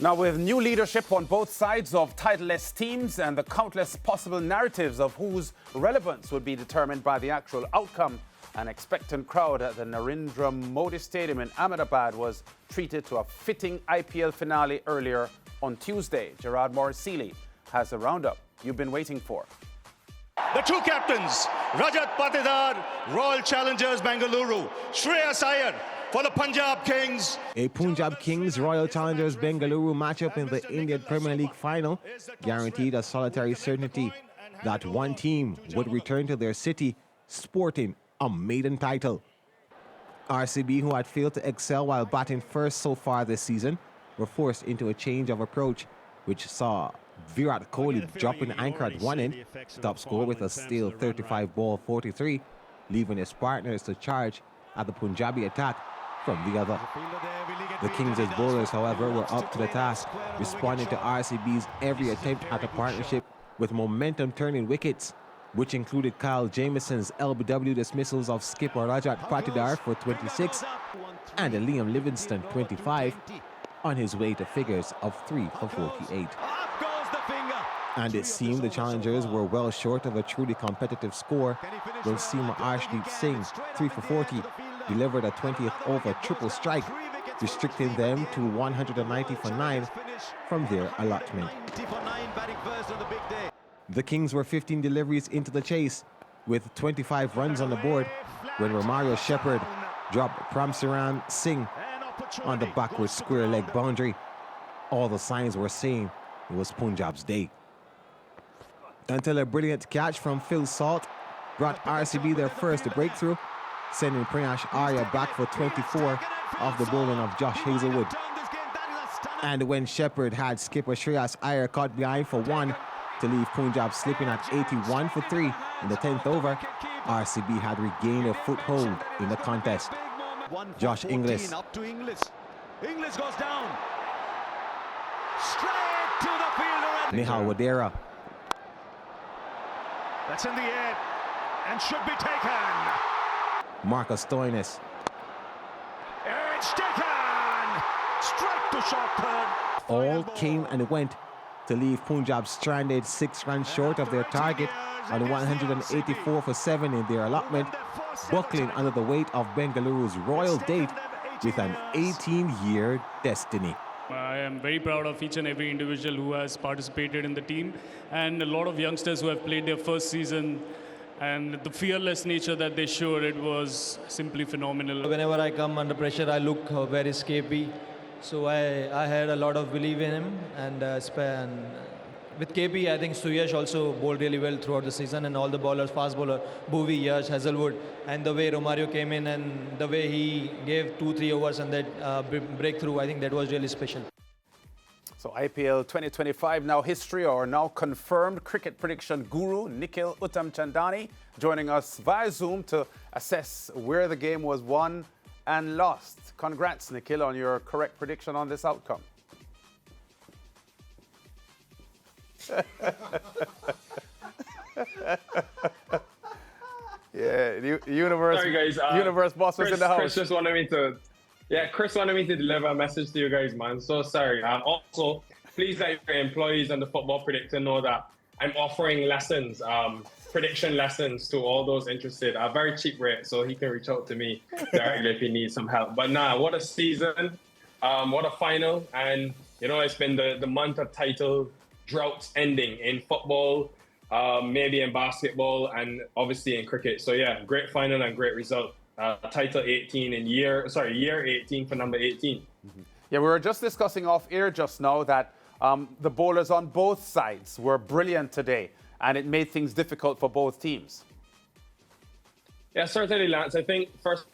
Now, with new leadership on both sides of titleless teams and the countless possible narratives of whose relevance would be determined by the actual outcome, an expectant crowd at the Narendra Modi Stadium in Ahmedabad was treated to a fitting IPL finale earlier on Tuesday. Gerard Morrisili has a roundup you've been waiting for. The two captains, Rajat Patidar, Royal Challengers Bengaluru, Shreyas Iyer for the Punjab Kings. A Punjab Kings Royal Challengers Bengaluru matchup in the Indian Premier League final guaranteed a solitary certainty that one team would return to their city sporting a maiden title. RCB, who had failed to excel while batting first so far this season, were forced into a change of approach, which saw Virat Kohli dropping anchor at one end, top score with a stale 35 ball 43, leaving his partners to charge at the Punjabi attack from the other. The Kings' bowlers, however, were up to the task, responding to RCB's every attempt at a partnership with momentum-turning wickets, which included Kyle Jamieson's LBW dismissals of skipper Rajat Patidar for 26 and Liam Livingston 25 on his way to figures of 3 for 48. And it seemed the challengers were well short of a truly competitive score when seamer Arshdeep Singh, 3 for 40, delivered a 20th over triple strike, restricting them to 190 for 9 from their allotment. The Kings were 15 deliveries into the chase, with 25 runs on the board, when Romario Shepherd dropped Pramsiran Singh on the backward square leg boundary. All the signs were saying it was Punjab's day, until a brilliant catch from Phil Salt brought RCB their first breakthrough, sending Prinash Arya back for 24 off the bowling of Josh Hazelwood. And when Shepherd had skipper Shreyas Iyer caught behind for 1 to leave Punjab slipping at 81 for 3 in the 10th over, RCB had regained a foothold in the contest. Josh Inglis. Up to Inglis. Inglis goes down. Straight to the fielder. Nihal Wadera. That's in the air and should be taken. Marcus Stoinis. It's taken. Straight to short third. All came and went to leave Punjab stranded 6 runs short of their target on 184 for 7 in their allotment, buckling under the weight of Bengaluru's royal date with an 18-year destiny. I am very proud of each and every individual who has participated in the team, and a lot of youngsters who have played their first season, and the fearless nature that they showed, it was simply phenomenal. Whenever I come under pressure, I look very scapey. So I had a lot of belief in him, and with KP, I think Suyash also bowled really well throughout the season, and all the bowlers, fast bowler, Bhuvi, Yash, Hazelwood, and the way Romario came in and the way he gave 2-3 overs and that breakthrough, I think that was really special. So IPL 2025 now history, or now confirmed cricket prediction guru Nikhil Uttamchandani joining us via Zoom to assess where the game was won and lost. Congrats, Nikhil, on your correct prediction on this outcome. Yeah, universe. Sorry, guys. Universe boss was in the house. Chris just wanted me to. Yeah, Chris wanted me to deliver a message to you guys, man. So sorry. Also, please let your employees and the Football Predictor know that I'm offering lessons, prediction lessons to all those interested. A very cheap rate, so he can reach out to me directly if he needs some help. But nah, what a season, what a final, and you know it's been the month of title droughts ending in football, maybe in basketball, and obviously in cricket. So yeah, great final and great result. Title 18 in year 18 for number 18. Mm-hmm. Yeah, we were just discussing off air just now that the bowlers on both sides were brilliant today, and it made things difficult for both teams. Yeah, certainly, Lance. I think first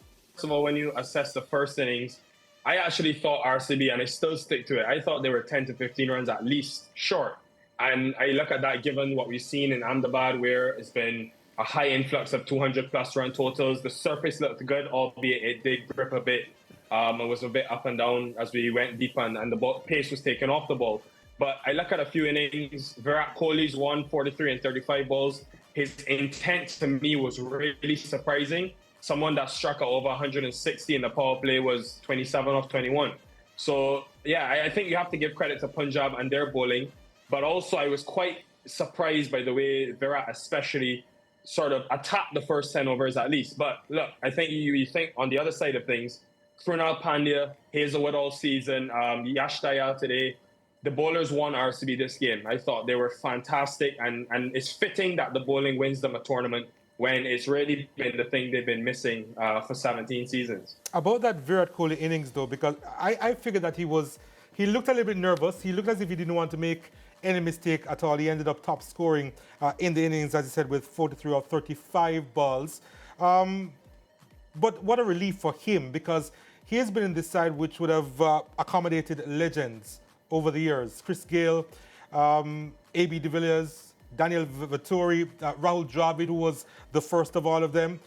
of all, when you assess the first innings, I actually thought RCB, and I still stick to it, I thought they were 10 to 15 runs at least short. And I look at that given what we've seen in Ahmedabad, where it's been a high influx of 200-plus run totals. The surface looked good, albeit it did grip a bit. It was a bit up and down as we went deep, and the pace was taken off the ball. But I look at a few innings. Virat Kohli's 143 and 35 balls. His intent to me was really surprising. Someone that struck out over 160 in the power play was 27 off 21. So, yeah, I think you have to give credit to Punjab and their bowling. But also, I was quite surprised by the way Virat especially sort of attacked the first 10 overs at least. But look, I think you think on the other side of things, Krunal Pandya, Hazelwood all season, Yash Dayal today, the bowlers won RCB this game. I thought they were fantastic, and it's fitting that the bowling wins them a tournament when it's really been the thing they've been missing for 17 seasons. About that Virat Kohli innings, though, because I figured that he looked a little bit nervous. He looked as if he didn't want to make any mistake at all. He ended up top scoring in the innings, as I said, with 43 of 35 balls. But what a relief for him, because he has been in this side which would have accommodated legends over the years. Chris Gayle, A.B. de Villiers, Daniel Vettori, Rahul Dravid, who was the first of all of them.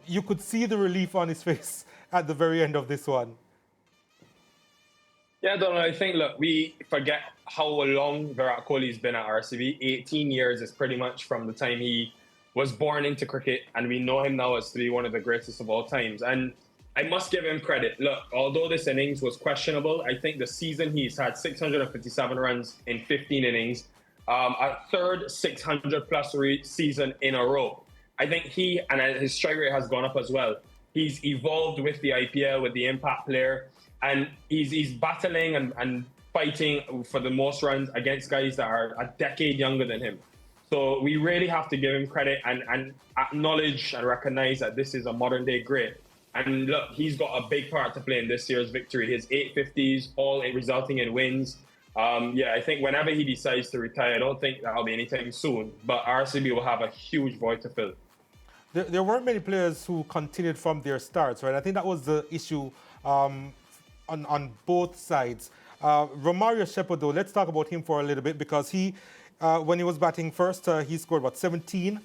You could see the relief on his face at the very end of this one. Yeah, Donald, I think, look, we forget how long Virat Kohli's been at RCB. 18 years is pretty much from the time he was born into cricket, and we know him now as to be one of the greatest of all times. And I must give him credit. Look, although this innings was questionable, I think the season he's had 657 runs in 15 innings, a third 600-plus season in a row. I think he, and his strike rate has gone up as well. He's evolved with the IPL, with the impact player, and he's battling and fighting for the most runs against guys that are a decade younger than him. So we really have to give him credit and acknowledge and recognize that this is a modern-day great. And look, he's got a big part to play in this year's victory. His 850s, all resulting in wins. I think whenever he decides to retire, I don't think that'll be anytime soon, but RCB will have a huge void to fill. There weren't many players who continued from their starts, right? I think that was the issue on both sides. Romario Shepherd, though, let's talk about him for a little bit, because he, when he was batting first, he scored, 17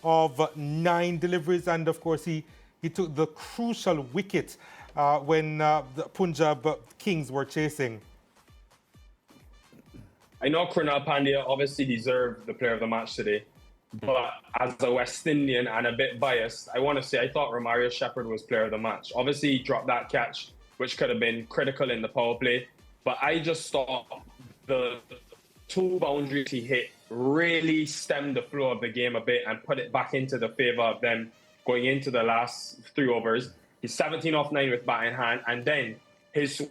of 9 deliveries, and of course he took the crucial wicket when the Punjab Kings were chasing. I know Krunal Pandya obviously deserved the player of the match today, but as a West Indian and a bit biased, I want to say I thought Romario Shepherd was player of the match. Obviously, he dropped that catch, which could have been critical in the power play, but I just thought the 2 boundaries he hit really stemmed the flow of the game a bit and put it back into the favour of them going into the last 3 overs. He's 17 off 9 with bat in hand, and then his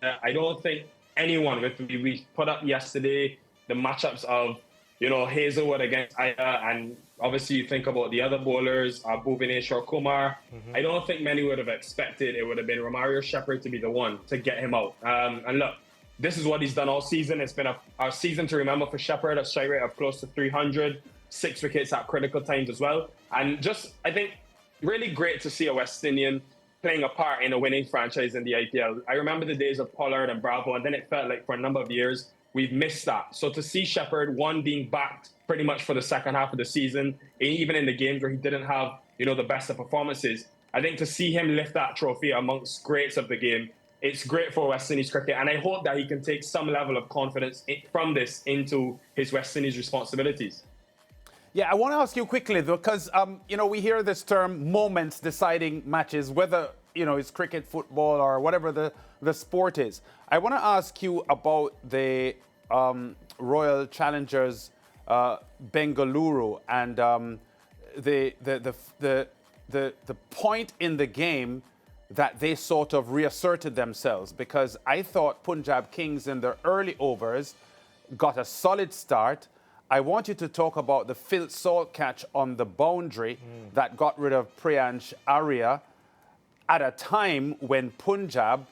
I don't think anyone we put up yesterday the matchups of Hazelwood against Iyer, and obviously you think about the other bowlers, Bhuvaneshwar Kumar. I don't think many would have expected it would have been Romario Shepherd to be the one to get him out. And look, this is what he's done all season. It's been a season to remember for Shepherd, a strike rate of close to 300, 6 wickets at critical times as well. And just, I think, really great to see a West Indian playing a part in a winning franchise in the IPL. I remember the days of Pollard and Bravo, and then it felt like for a number of years, we've missed that. So to see Shepherd, one, being backed pretty much for the second half of the season, even in the games where he didn't have, the best of performances, I think to see him lift that trophy amongst greats of the game, it's great for West Indies cricket. And I hope that he can take some level of confidence from this into his West Indies responsibilities. Yeah, I want to ask you quickly, though, because, we hear this term moments deciding matches, whether, it's cricket, football, or whatever the sport is. I want to ask you about the Royal Challengers Bengaluru and the point in the game that they sort of reasserted themselves, because I thought Punjab Kings in their early overs got a solid start. I want you to talk about the Phil Salt catch on the boundary that got rid of Priyansh Arya at a time when Punjab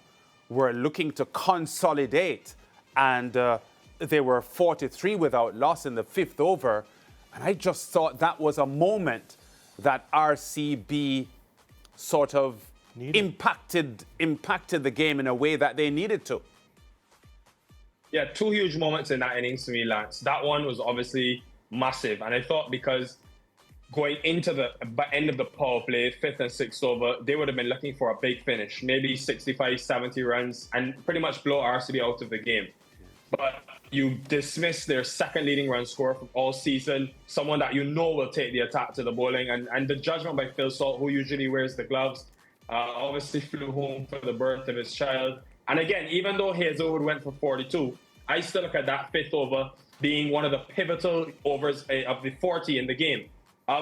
were looking to consolidate, and they were 43 without loss in the 5th over. And I just thought that was a moment that RCB sort of impacted the game in a way that they needed to. Yeah, 2 huge moments in that innings to me, Lance. That one was obviously massive. And I thought because going into the end of the power play, 5th and 6th over, they would have been looking for a big finish, maybe 65, 70 runs, and pretty much blow RCB out of the game. But you dismiss their second leading run scorer from all season, someone that will take the attack to the bowling. And the judgment by Phil Salt, who usually wears the gloves, obviously flew home for the birth of his child. And again, even though Hazelwood went for 42, I still look at that fifth over being one of the pivotal overs of the 40 in the game.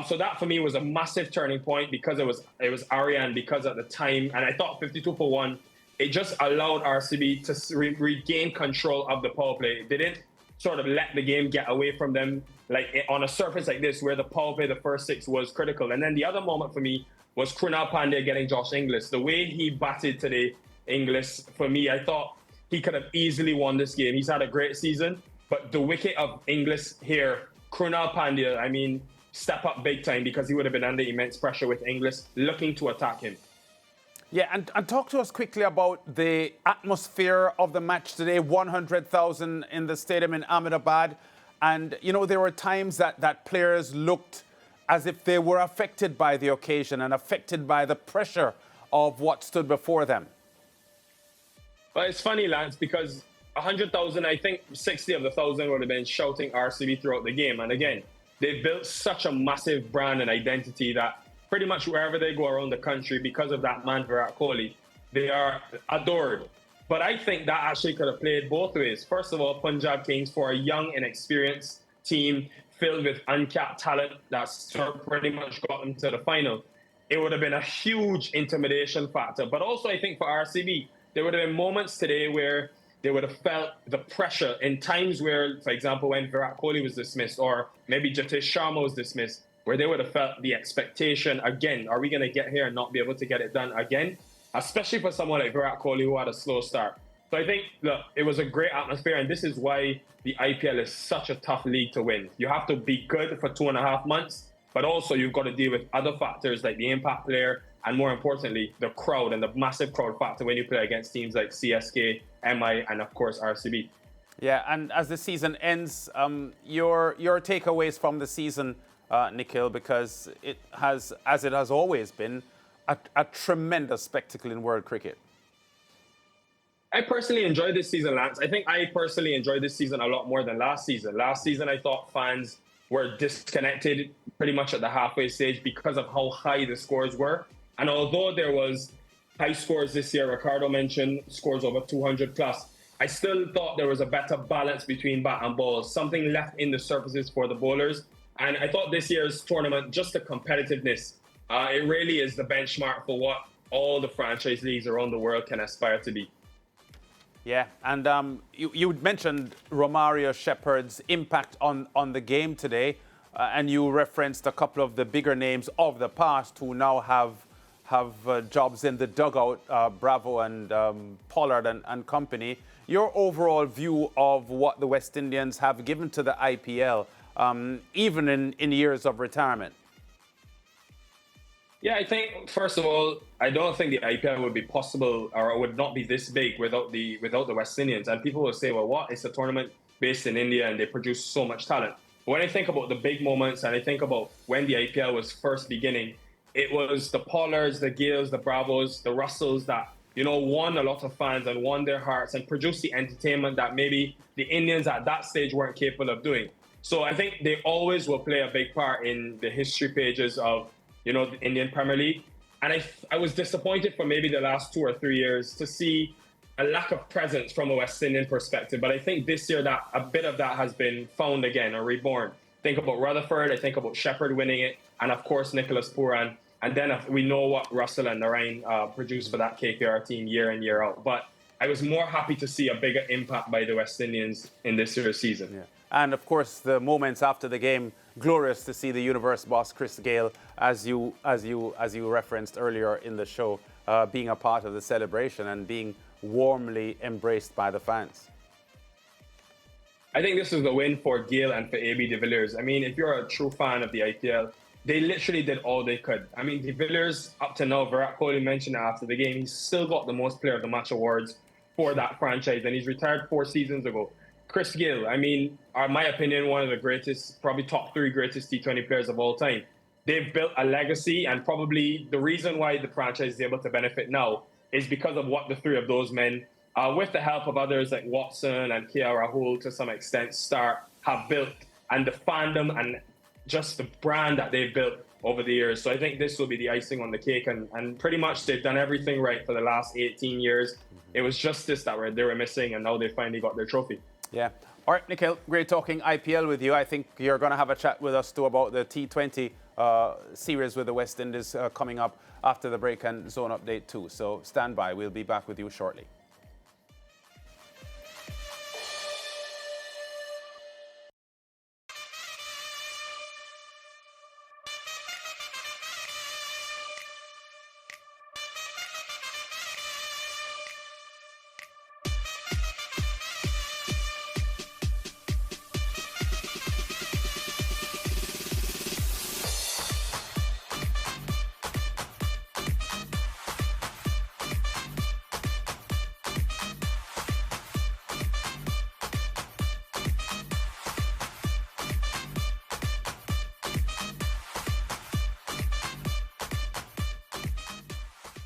So that for me was a massive turning point because it was Ariane, because at the time, and I thought 52 for 1, it just allowed RCB to regain control of the power play. They didn't sort of let the game get away from them like on a surface like this where the power play, the first 6 was critical. And then the other moment for me was Krunal Pandya getting Josh Inglis. The way he batted today, Inglis, for me, I thought he could have easily won this game. He's had a great season, but the wicket of Inglis here, Krunal Pandya, I mean, step up big time because he would have been under immense pressure with Inglis looking to attack him. Yeah, and talk to us quickly about the atmosphere of the match today. 100,000 in the stadium in Ahmedabad. And, you know, there were times that players looked as if they were affected by the occasion and affected by the pressure of what stood before them. Well, it's funny, Lance, because 100,000, I think 60 of the 1,000 would have been shouting RCB throughout the game. And again, they built such a massive brand and identity that pretty much wherever they go around the country, because of that man, Virat Kohli, they are adored. But I think that actually could have played both ways. First of all, Punjab Kings, for a young, inexperienced team filled with uncapped talent that's pretty much got them to the final, it would have been a huge intimidation factor. But also, I think for RCB, there would have been moments today where they would have felt the pressure in times where, for example, when Virat Kohli was dismissed or maybe Jatish Sharma was dismissed, where they would have felt the expectation again, are we going to get here and not be able to get it done again? Especially for someone like Virat Kohli who had a slow start. So I think, look, it was a great atmosphere, and this is why the IPL is such a tough league to win. You have to be good for 2.5 months, but also you've got to deal with other factors like the impact player, and more importantly, the crowd and the massive crowd factor when you play against teams like CSK, MI, and of course RCB. Yeah, and as the season ends, your takeaways from the season, Nikhil, because it has, as it has always been, a tremendous spectacle in world cricket. I personally enjoyed this season, Lance. I think I personally enjoyed this season a lot more than last season. Last season, I thought fans were disconnected pretty much at the halfway stage because of how high the scores were. And although there was high scores this year, Ricardo mentioned scores over 200 plus, I still thought there was a better balance between bat and ball, something left in the surfaces for the bowlers. And I thought this year's tournament, just the competitiveness, it really is the benchmark for what all the franchise leagues around the world can aspire to be. Yeah, and you mentioned Romario Shepherd's impact on the game today, and you referenced a couple of the bigger names of the past who now have jobs in the dugout, Bravo and Pollard and company. Your overall view of what the West Indians have given to the IPL, even in years of retirement? Yeah, I think, first of all, I don't think the IPL would be possible, or it would not be this big without the West Indians. And people will say, well, what? It's a tournament based in India and they produce so much talent. But when I think about the big moments and I think about when the IPL was first beginning, it was the Pollards, the Gales, the Bravos, the Russells that, won a lot of fans and won their hearts and produced the entertainment that maybe the Indians at that stage weren't capable of doing. So I think they always will play a big part in the history pages of the Indian Premier League. And I was disappointed for maybe the last 2 or 3 years to see a lack of presence from a West Indian perspective. But I think this year that a bit of that has been found again or reborn. Think about Rutherford, I think about Shepherd winning it, and of course Nicholas Pooran. And then we know what Russell and Narain produce for that KKR team year in, year out. But I was more happy to see a bigger impact by the West Indians in this year's season. Yeah. And of course, the moments after the game, glorious to see the universe boss Chris Gayle, as you referenced earlier in the show, being a part of the celebration and being warmly embraced by the fans. I think this is the win for Gayle and for AB de Villiers. I mean, if you're a true fan of the IPL, they literally did all they could. I mean, de Villiers, up to now, Virat Kohli mentioned after the game, he's still got the most player of the match awards for that franchise, and he's retired 4 seasons ago. Chris Gayle, I mean, in my opinion, one of the greatest, probably top 3 greatest T20 players of all time. They've built a legacy, and probably the reason why the franchise is able to benefit now is because of what the 3 of those men, with the help of others like Watson and KL Rahul to some extent, have built, and the fandom and just the brand that they've built over the years. So I think this will be the icing on the cake, and pretty much they've done everything right for the last 18 years. It was just this that they were missing, and now they finally got their trophy. Yeah. All right, Nikhil, great talking IPL with you. I think you're going to have a chat with us too about the T20 series with the West Indies coming up after the break, and zone update too. So stand by. We'll be back with you shortly.